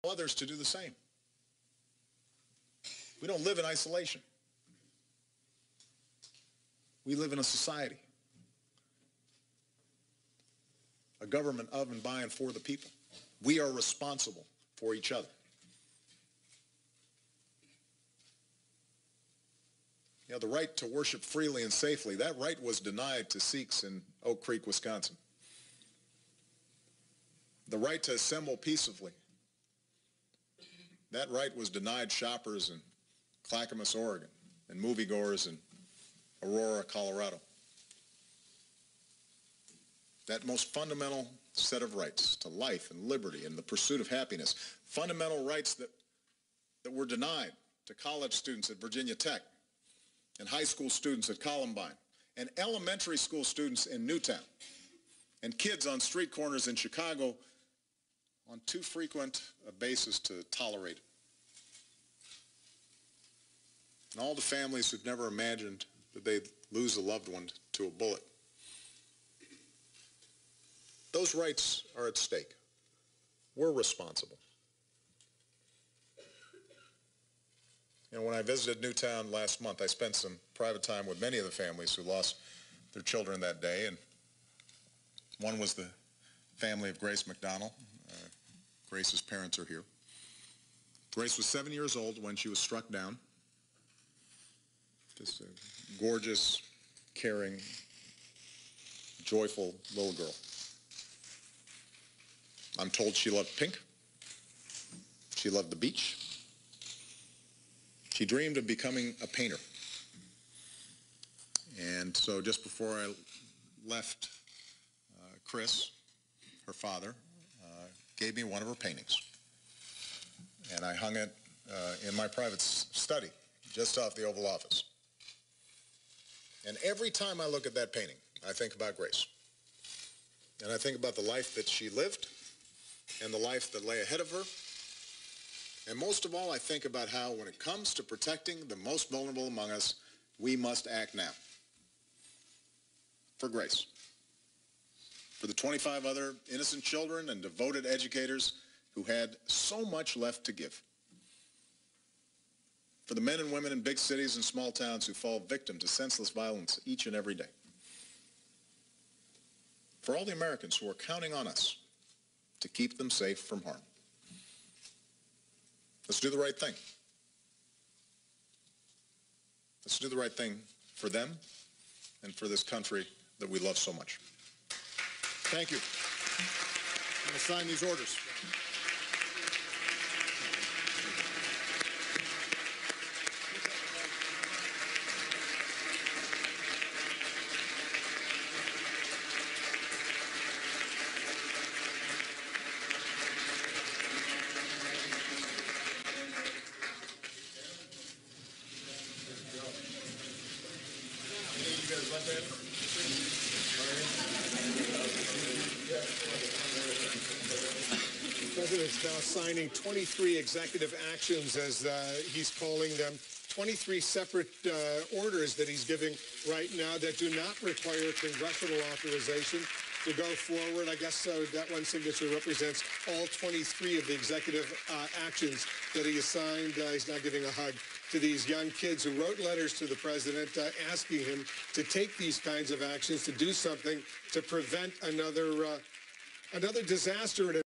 others to do the same. We don't live in isolation. We live in a society, a government of and by and for the people. We are responsible for each other. You know, the right to worship freely and safely, that right was denied to Sikhs in Oak Creek, Wisconsin. The right to assemble peacefully, that right was denied shoppers in Clackamas, Oregon, and moviegoers in Aurora, Colorado. That most fundamental set of rights to life and liberty and the pursuit of happiness, fundamental rights that were denied to college students at Virginia Tech and high school students at Columbine and elementary school students in Newtown and kids on street corners in Chicago on too frequent a basis to tolerate it. And all the families who've never imagined that they'd lose a loved one to a bullet. Those rights are at stake. We're responsible. You know, when I visited Newtown last month, I spent some private time with many of the families who lost their children that day, and one was the family of Grace McDonald. Grace's parents are here. Grace was 7 years old when she was struck down. Just a gorgeous, caring, joyful little girl. I'm told she loved pink. She loved the beach. She dreamed of becoming a painter. And so just before I left, Chris, her father, gave me one of her paintings. And I hung it in my private study, just off the Oval Office. And every time I look at that painting, I think about Grace. And I think about the life that she lived and the life that lay ahead of her. And most of all, I think about how when it comes to protecting the most vulnerable among us, we must act now. For Grace. For the 25 other innocent children and devoted educators who had so much left to give. For the men and women in big cities and small towns who fall victim to senseless violence each and every day. For all the Americans who are counting on us to keep them safe from harm. Let's do the right thing. Let's do the right thing for them and for this country that we love so much. Thank you. I'm going to sign these orders. The President's now signing 23 executive actions, as he's calling them, 23 separate orders that he's giving right now that do not require congressional authorization to go forward. I guess that one signature represents all 23 of the executive actions that he has signed. He's now giving a hug to these young kids who wrote letters to the president asking him to take these kinds of actions, to do something to prevent another disaster in